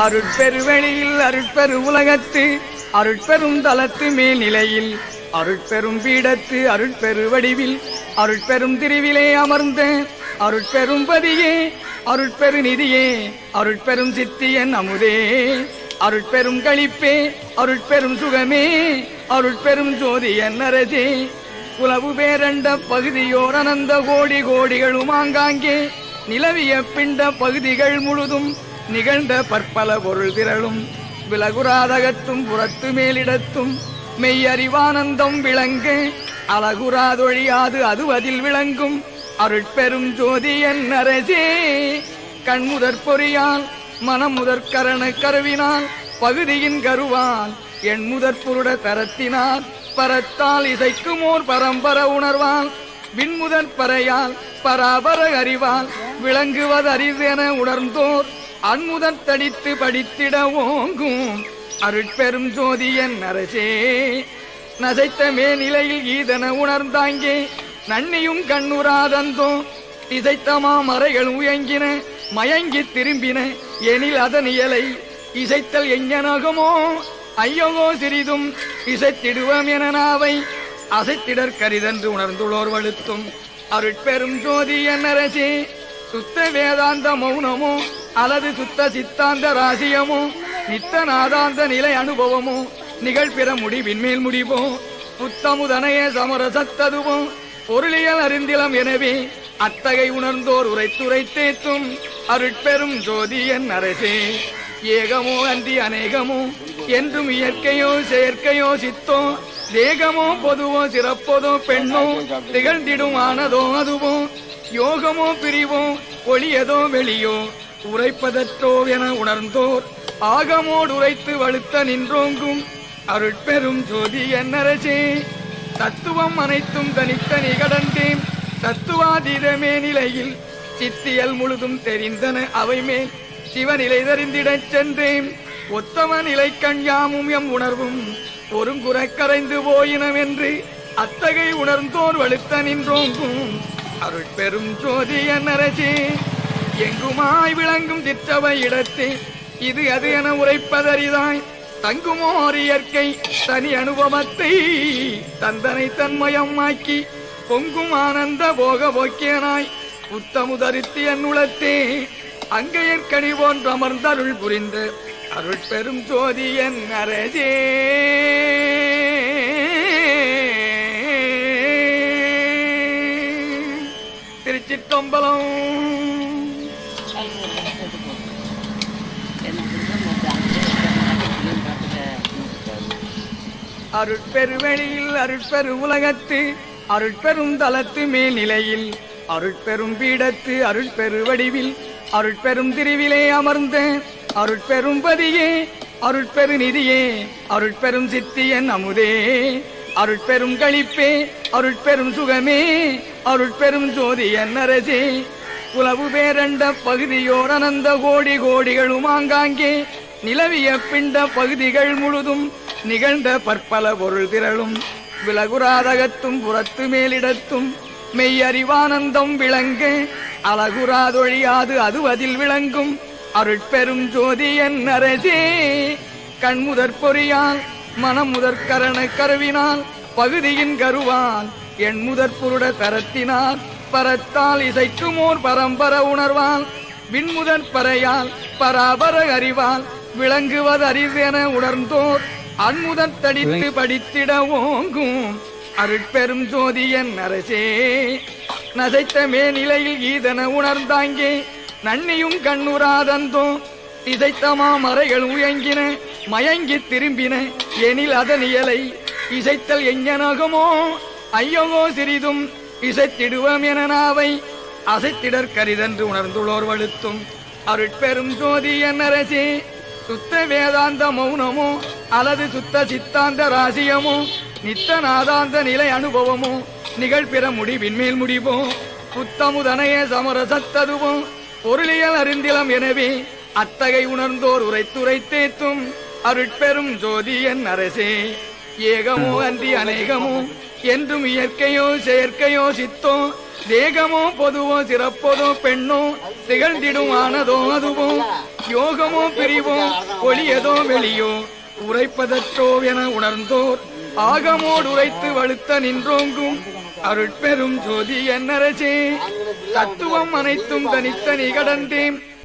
அருட்பெருவெளியில் அருட்பெரு உலகத்து அருட்பெரும் தலத்து மேல்நிலையில் அருட்பெரும் பீடத்து அருட்பெரு வடிவில் அருட்பெரும் திருவிலே அமர்ந்த அருட்பெரும் பதியே அருட்பெரு நிதியே அருட்பெரும் சித்தியன் அமுதே அருட்பெரும் களிப்பே அருட்பெரும் சுகமே அருட்பெரும் ஜோதியன் அரசே உலவு பேரண்ட பகுதியோர் அனந்த கோடி கோடிகளும் ஆங்காங்கே நிலவிய பிண்ட பகுதிகள் முழுதும் நிகழ்ந்த பற்பல பொருள் திரளும் விலகுராதகத்தும் புறத்து மேலிடத்தும் மெய்யறிவானந்தம் விளங்க அழகுராதொழியாது அது அதில் விளங்கும் அருட்பெரும் ஜோதியன் அரசே கண்முதற் பொறியால் மனம் முதற் கரண கருவினால் பகுதியின் கருவால் என் முதற் புருட தரத்தினார் பரத்தால் இசைக்குமோர் பரம்பர உணர்வால் விண்முதற் பறையால் பராபர அறிவால் விளங்குவதறிவென உணர்ந்தோர் அன்முதற் தடித்து படித்திட ஓங்கும் அருட்பெரும் ஜோதியன் அரசே நசைத்த மேநிலையில் ஈதன உணர்ந்தாங்கே நன்னியும் கண்ணுராதந்தோ இசைத்தமா மறைகள் உயங்கின மயங்கி திரும்பின எனில் அதன் இயலை இசைத்தல் எஞ்ஞனகமோ ஐயகோ சிறிதும் இசைத்திடுவோம் என நாவை அசைத்திடற் கரிதென்று உணர்ந்துள்ளோர் வழுத்தும் அருட்பெரும் ஜோதியன் அரசே சுத்த வேதாந்த மௌனமோ அல்லது சுத்த சித்தாந்த ராசியமோ நித்த நாதாந்த நிலை அனுபவமோ நிகழ்பிற முடிவின்மேல் முடிவோ புத்தமுதனைய சமரசத்ததுவோ பொருளியல் அறிந்திலம் எனவே அத்தகை உணர்ந்தோர் உரைத்துரைத்தேத்தும் அருட்பெரும் ஜோதியன் அரசே ஏகமோ அன்றி அநேகமோ என்றும் இயற்கையோ செயற்கையோ சித்தோ தேகமோ பொதுவோ சிறப்பதோ பெண்ணோ திகழ்ந்திடும் ஆனதோ அதுவோ யோகமோ பிரிவோ ஒளியதோ வெளியோ உரைப்பதற்றோ என உணர்ந்தோர் ஆகமோடு உரைத்து வலுத்த நின்றோங்கும் அருட்பெரும் ஜோதியன் அரசே தத்துவம் அனைத்தும் தனித்தனி கடந்தேன் தத்துவாதீதமே நிலையில் சித்தியல் முழுதும் தெரிந்தன அவை மேல் சிவநிலை தெரிந்திடச் சென்றேன் ஒத்தம நிலை கண்யாமும் எம் உணர்வும் ஒருங்குற கரைந்து போயினம் என்று அத்தகை உணர்ந்தோர் வலுத்த நின்றோங்கும் அருட்பெரும் ஜோதியன் அரசே எங்குமாய் விளங்கும் திற்றவை இடத்தே இது அது என உரைப்பதறிதாய் தங்குமோர் இயற்கை தனி அனுபவத்தை தந்தனை தன்மயமாக்கி பொங்கும் ஆனந்த போக போக்கியனாய் புத்தமுதரித்து என் உளத்தே அங்கையற்கனி போன்று அமர்ந்தருள் புரிந்த அருட்பெரும் ஜோதியன் அரசே திருச்சிற்றம்பலம். அருட்பெருவெளியில் அருட்பெரு உலகத்து அருட்பெரும் தலத்து மேல்நிலையில் அருட்பெரும் பீடத்து அருட்பெரு வடிவில் அருட்பெரும் திருவிலே அமர்ந்த அருட்பெரும் பதியே அருட்பெரு நிதியே அருட்பெரும் சித்தியன் அமுதே அருட்பெரும் களிப்பே அருட்பெரும் சுகமே அருட்பெரும் ஜோதியன் அரசே உலவு பேரண்ட பகுதியோர் அனந்த கோடி கோடிகளும் ஆங்காங்கே நிலவிய பிண்ட பகுதிகள் முழுதும் நிகழ்ந்த பற்பல பொருள் திரளும் விலகுராதகத்தும் புறத்து மேலிடத்தும் மெய்யறிவானந்தம் விளங்க அழகுராதொழியாது அது அதில் விளங்கும் அருட்பெரும் ஜோதியன் அரசே கண்முதற் பொறியால் மனம் முதற் கரண கருவினால் பகுதியின் கருவால் என் முதற் புருட தரத்தினால் பரத்தால் இசைக்குமோர் பரம்பர உணர்வால் விண்முதற் பறையால் பராபர அறிவால் விளங்குவதறிவென உணர்ந்தோர் அன்முதற் தடித்து படித்திட ஓங்கும் அருட்பெரும் ஜோதியன் அரசே நசைத்த மேநிலையில் ஈதன உணர்ந்தாங்கே நன்னியும் கண்ணுராதந்தோ இசைத்தமா மறைகள் உயங்கின மயங்கி திரும்பின எனில் அதன் இயலை இசைத்தல் எஞ்ஞனகமோ ஐயகோ சிறிதும் இசைத்திடுவோம் என நாவை அசைத்திடற் கரிதென்று உணர்ந்துள்ளோர் வழுத்தும் அருட்பெரும் ஜோதியன் அரசே சுத்த வேதாந்த மௌனமோ அல்லது சுத்த சித்தாந்த ராசியமோ நித்த நாதாந்த நிலை அனுபவமோ நிகழ்பிற முடிவின்மேல் முடிவோ புத்தமுதனைய சமரசத்ததுவோ பொருளியல் அறிந்திலம் எனவே அத்தகை உணர்ந்தோர் உரைத்துரைத்தேத்தும் அருட்பெரும் ஜோதியன் அரசே ஏகமோ அன்றி அநேகமோ என்றும் இயற்கையோ செயற்கையோ சித்தோ தேகமோ பொதுவோ சிறப்பதோ பெண்ணோ திகழ்ந்திடும் ஆனதோ அதுவோ யோகமோ பிரிவோ ஒளியதோ வெளியோ உரைப்பதற்றோ என உணர்ந்தோர் ஆகமோடு உரைத்து வலுத்த நின்றோங்கும் அருட்பெரும் ஜோதி என்னரசே. தத்துவம் அனைத்தும் தனித்தனி கடந்தேன்